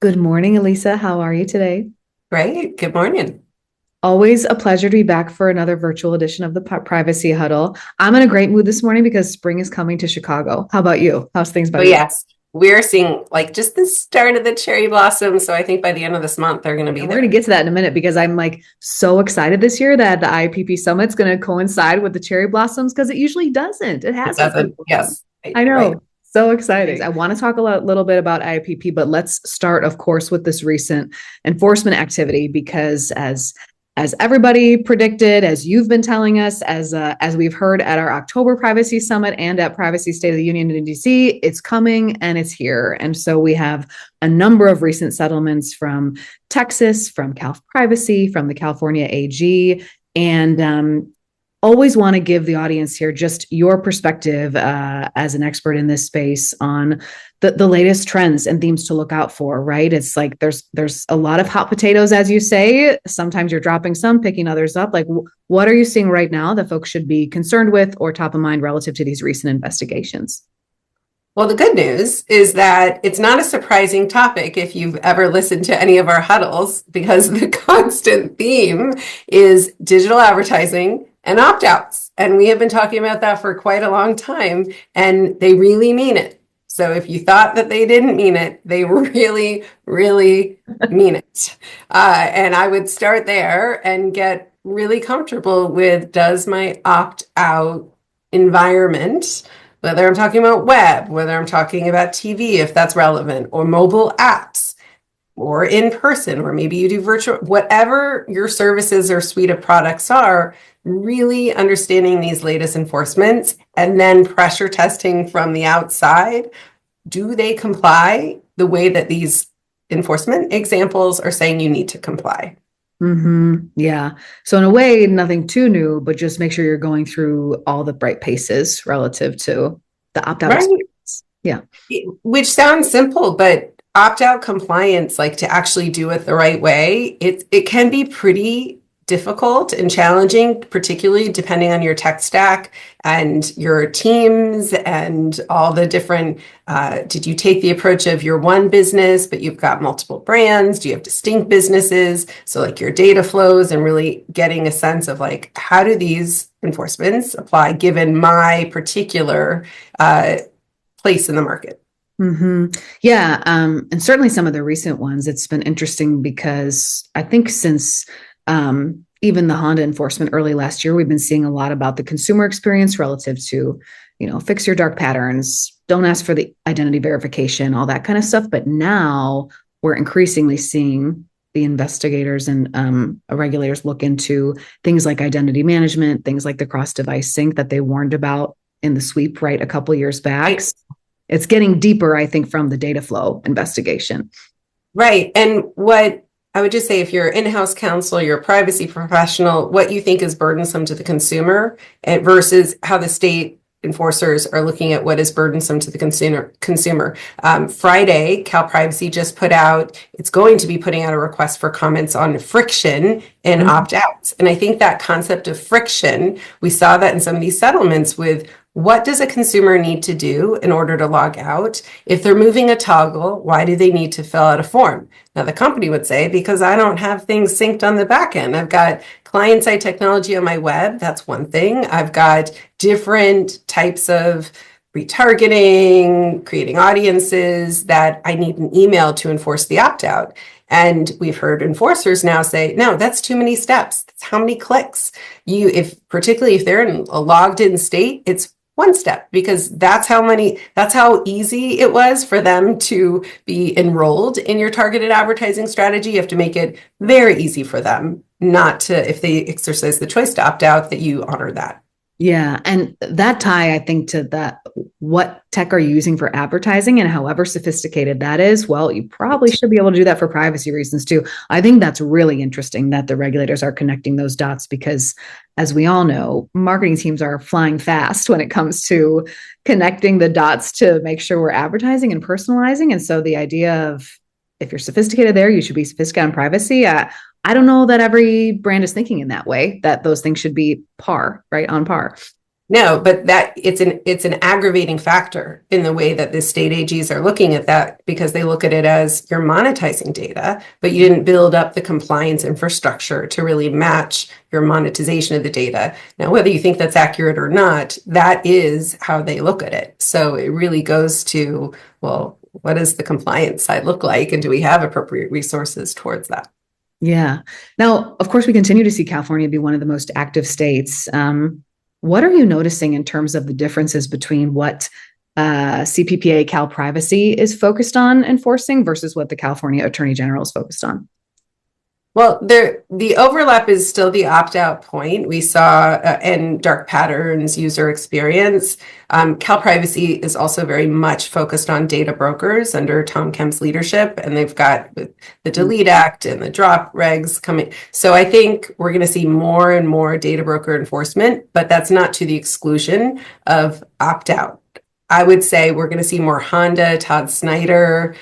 Good morning, Alysa. How are you today? Great. Good morning. Always a pleasure to be back for another virtual edition of the Privacy Huddle. I'm in a great mood this morning because spring is coming to Chicago. How about you? How's things by Oh, you? yes. We're seeing like just the start of the cherry blossom. So I think by the end of this month, they're going to Yeah, be we're going to there. get to that in a minute because I'm like so excited this year that the IAPP Summit is going to coincide with the cherry blossoms because it usually doesn't. It It hasn't for doesn't. so long. Yes. I Right. Right. know. So exciting. I want to talk a little bit about IAPP, but let's start, of course, with this recent enforcement activity because as everybody predicted, as you've been telling us, as we've heard at our October Privacy Summit and at Privacy State of the Union in DC, it's coming and it's here. And so we have a number of recent settlements from Texas, from Cal Privacy, from the California AG, and always want to give the audience here just your perspective as an expert in this space on the latest trends and themes to look out for, right? It's like there's a lot of hot potatoes, as you say. Sometimes you're dropping some, picking others up. Like, what are you seeing right now that folks should be concerned with or top of mind relative to these recent investigations? Well, the good news is that it's not a surprising topic if you've ever listened to any of our huddles, because the constant theme is digital advertising and opt-outs. And we have been talking about that for quite a long time, and they really mean it. So if you thought that they didn't mean it, they really, really mean it. And I would start there and get really comfortable with, does my opt-out environment, whether I'm talking about web, whether I'm talking about TV, if that's relevant, or mobile apps, or in person, or maybe you do virtual, whatever your services or suite of products are, really understanding these latest enforcements and then pressure testing from the outside. Do they comply the way that these enforcement examples are saying you need to comply? Yeah. So in a way, nothing too new, but just make sure you're going through all the right paces relative to the opt-out Right. experience. Yeah. Which sounds simple, but opt-out compliance, like to actually do it the right way, it can be pretty difficult and challenging, particularly depending on your tech stack and your teams and all the different, did you take the approach of your one business, but you've got multiple brands? Do you have distinct businesses? So like your data flows and really getting a sense of like, how do these enforcements apply given my particular place in the market? hmm Yeah. And certainly some of the recent ones, it's been interesting because I think since even the Honda enforcement early last year, we've been seeing a lot about the consumer experience relative to, fix your dark patterns, don't ask for the identity verification, all that kind of stuff. But now we're increasingly seeing the investigators and regulators look into things like identity management, things like the cross-device sync that they warned about in the sweep, right, a couple years back. Right. It's getting deeper, I think, from the data flow investigation. Right. And what I would just say, if you're in-house counsel, you're a privacy professional, what you think is burdensome to the consumer versus how the state enforcers are looking at what is burdensome to the consumer. Friday, Cal Privacy just put out, it's going to be putting out a request for comments on friction and Mm-hmm. opt-outs. And I think that concept of friction, we saw that in some of these settlements with, what does a consumer need to do in order to log out? If they're moving a toggle, why do they need to fill out a form? Now, the company would say, because I don't have things synced on the back end. I've got client-side technology on my web. That's one thing. I've got different types of retargeting, creating audiences that I need an email to enforce the opt-out. And we've heard enforcers now say, no, that's too many steps. That's how many clicks. Particularly if they're in a logged in state, it's one step, because that's how easy it was for them to be enrolled in your targeted advertising strategy. You have to make it very easy for them not to, if they exercise the choice to opt out, that you honor that. Yeah. And that tie, I think, to that, what tech are you using for advertising and however sophisticated that is, well, you probably should be able to do that for privacy reasons too. I think that's really interesting that the regulators are connecting those dots because, as we all know, marketing teams are flying fast when it comes to connecting the dots to make sure we're advertising and personalizing. And so the idea of, if you're sophisticated there, you should be sophisticated on privacy. I don't know that every brand is thinking in that way, that those things should be par, right? On par. No, but that it's an aggravating factor in the way that the state AGs are looking at that, because they look at it as you're monetizing data, but you didn't build up the compliance infrastructure to really match your monetization of the data. Now, whether you think that's accurate or not, that is how they look at it. So it really goes to, well, what does the compliance side look like? And do we have appropriate resources towards that? Yeah. Now, of course, we continue to see California be one of the most active states. What are you noticing in terms of the differences between what CPPA Cal Privacy is focused on enforcing versus what the California Attorney General is focused on? Well, the overlap is still the opt-out point. We saw in dark patterns, user experience. Cal Privacy is also very much focused on data brokers under Tom Kemp's leadership, and they've got the Delete Act and the drop regs coming. So I think we're going to see more and more data broker enforcement, but that's not to the exclusion of opt-out. I would say we're going to see more Honda, Todd Snyder,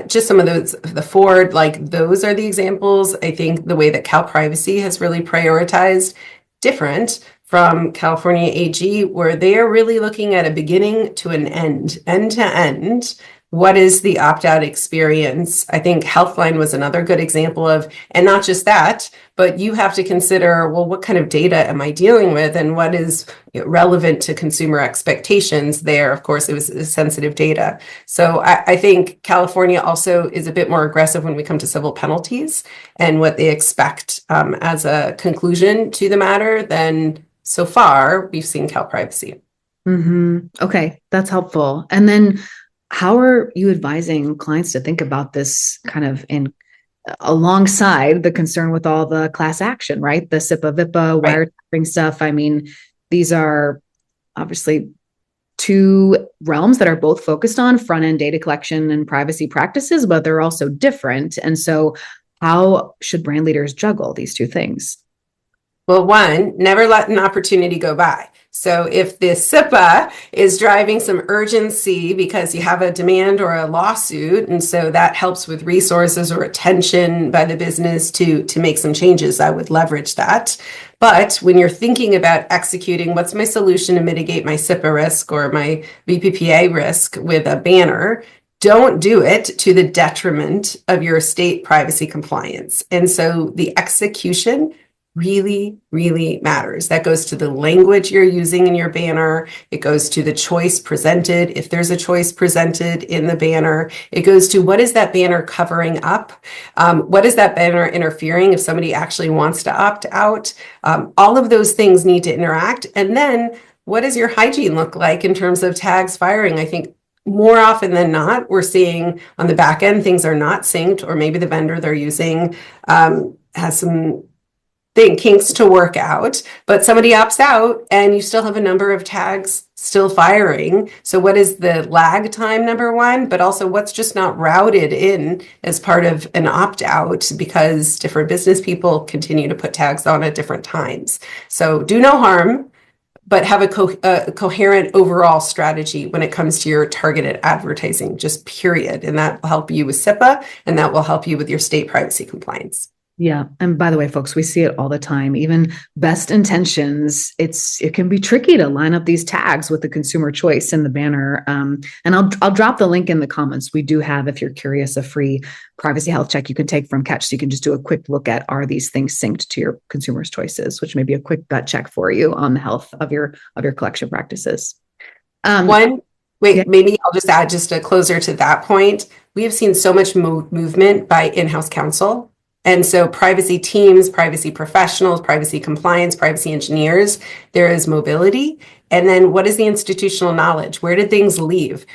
just some of those, the Ford, like those are the examples. I think the way that Cal Privacy has really prioritized different from California AG, where they are really looking at a beginning to an end to end. What is the opt-out experience? I think Healthline was another good example of, and not just that, but you have to consider, well, what kind of data am I dealing with, and what is relevant to consumer expectations there? Of course, it was sensitive data. So I think California also is a bit more aggressive when we come to civil penalties and what they expect as a conclusion to the matter than so far we've seen Cal Privacy. Okay, that's helpful. And then how are you advising clients to think about this kind of in alongside the concern with all the class action, right? The CIPA, VPPA, wiretapping stuff. I mean, these are obviously two realms that are both focused on front-end data collection and privacy practices, but they're also different. And so how should brand leaders juggle these two things? Well, one, never let an opportunity go by. So if the CIPA is driving some urgency because you have a demand or a lawsuit, and so that helps with resources or attention by the business to make some changes, I would leverage that. But when you're thinking about executing, what's my solution to mitigate my CIPA risk or my VPPA risk with a banner, don't do it to the detriment of your state privacy compliance. And so the execution really, really matters. That goes to the language you're using in your banner. It goes to the choice presented, if there's a choice presented in the banner. It goes to what is that banner covering up? What is that banner interfering if somebody actually wants to opt out? All of those things need to interact. And then what does your hygiene look like in terms of tags firing? I think more often than not, we're seeing on the back end, things are not synced, or maybe the vendor they're using has some kinks to work out, but somebody opts out and you still have a number of tags still firing. So what is the lag time, number one, but also what's just not routed in as part of an opt-out because different business people continue to put tags on at different times. So do no harm, but have a coherent overall strategy when it comes to your targeted advertising, just period. And that will help you with CIPA, and that will help you with your state privacy compliance. Yeah. And by the way, folks, we see it all the time. Even best intentions, it can be tricky to line up these tags with the consumer choice in the banner. And I'll drop the link in the comments. We do have, if you're curious, a free privacy health check you can take from Ketch. So you can just do a quick look at, are these things synced to your consumers' choices, which may be a quick gut check for you on the health of your collection practices. Maybe I'll just add just a closer to that point. We have seen so much movement by in-house counsel. And so privacy teams, privacy professionals, privacy compliance, privacy engineers, there is mobility. And then what is the institutional knowledge? Where did things leave?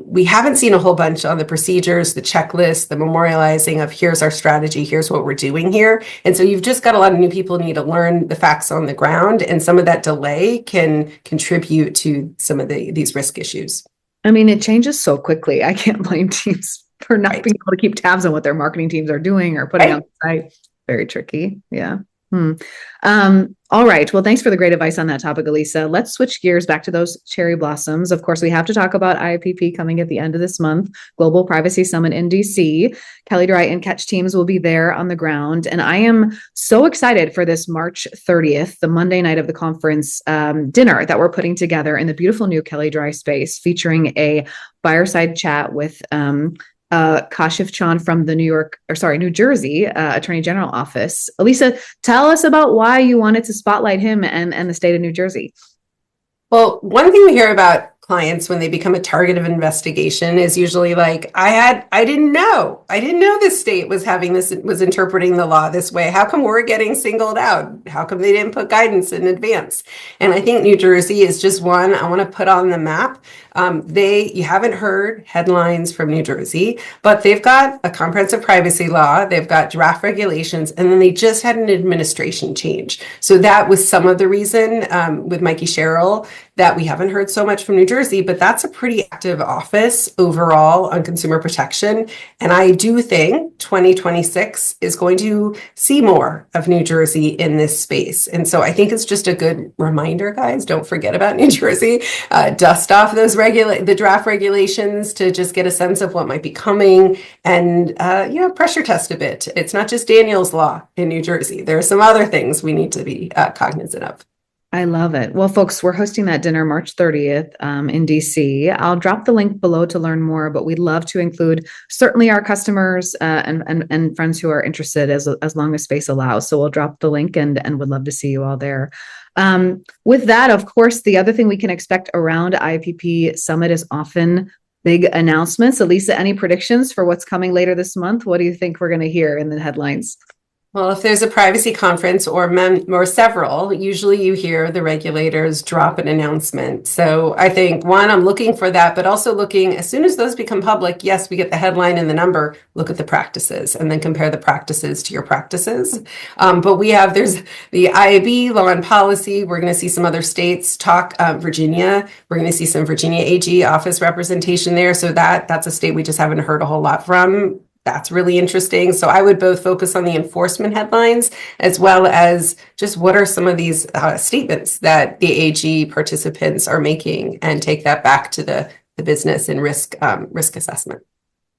We haven't seen a whole bunch on the procedures, the checklist, the memorializing of here's our strategy, here's what we're doing here. And so you've just got a lot of new people who need to learn the facts on the ground. And some of that delay can contribute to some of these risk issues. I mean, it changes so quickly. I can't blame teams for not being able to keep tabs on what their marketing teams are doing or putting on the site. Very tricky. Yeah. All right. Well, thanks for the great advice on that topic, Alysa. Let's switch gears back to those cherry blossoms. Of course, we have to talk about IAPP coming at the end of this month, Global Privacy Summit in DC. Kelley Drye and Ketch teams will be there on the ground. And I am so excited for this March 30th, the Monday night of the conference dinner that we're putting together in the beautiful new Kelley Drye space, featuring a fireside chat with Kashif Chand from the New Jersey Attorney General Office. Alysa, tell us about why you wanted to spotlight him and the state of New Jersey. Well, one thing we hear about clients when they become a target of investigation is usually like, I didn't know this state was interpreting the law this way. How come we're getting singled out? How come they didn't put guidance in advance? And I think New Jersey is just one I want to put on the map. You haven't heard headlines from New Jersey, but they've got a comprehensive privacy law, they've got draft regulations, and then they just had an administration change. So that was some of the reason with Mikey Sherrill that we haven't heard so much from New Jersey, but that's a pretty active office overall on consumer protection. And I do think 2026 is going to see more of New Jersey in this space. And so I think it's just a good reminder, guys, don't forget about New Jersey, dust off those the draft regulations to just get a sense of what might be coming and, pressure test a bit. It's not just Daniel's Law in New Jersey. There are some other things we need to be cognizant of. I love it. Well, folks, we're hosting that dinner March 30th in DC. I'll drop the link below to learn more, but we'd love to include certainly our customers and friends who are interested as long as space allows. So we'll drop the link and would love to see you all there. With that, of course, the other thing we can expect around IAPP Summit is often big announcements. Alysa, any predictions for what's coming later this month? What do you think we're going to hear in the headlines? Well, if there's a privacy conference or several, usually you hear the regulators drop an announcement. So I think, one, I'm looking for that, but also looking, as soon as those become public, yes, we get the headline and the number, look at the practices and then compare the practices to your practices. But there's the IAB law and policy. We're going to see some other states talk, Virginia. We're going to see some Virginia AG office representation there. So that's a state we just haven't heard a whole lot from. That's really interesting. So I would both focus on the enforcement headlines as well as just what are some of these statements that the AG participants are making and take that back to the business and risk assessment.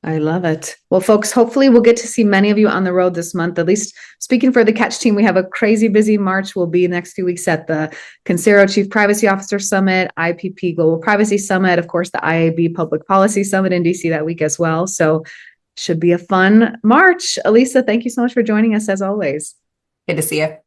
I love it. Well, folks, hopefully we'll get to see many of you on the road this month. At least speaking for the Ketch team, we have a crazy busy March. We'll be next 2 weeks at the Consero Chief Privacy Officer Summit, IAPP Global Privacy Summit, of course, the IAB Public Policy Summit in DC that week as well. So should be a fun March. Alysa, thank you so much for joining us as always. Good to see you.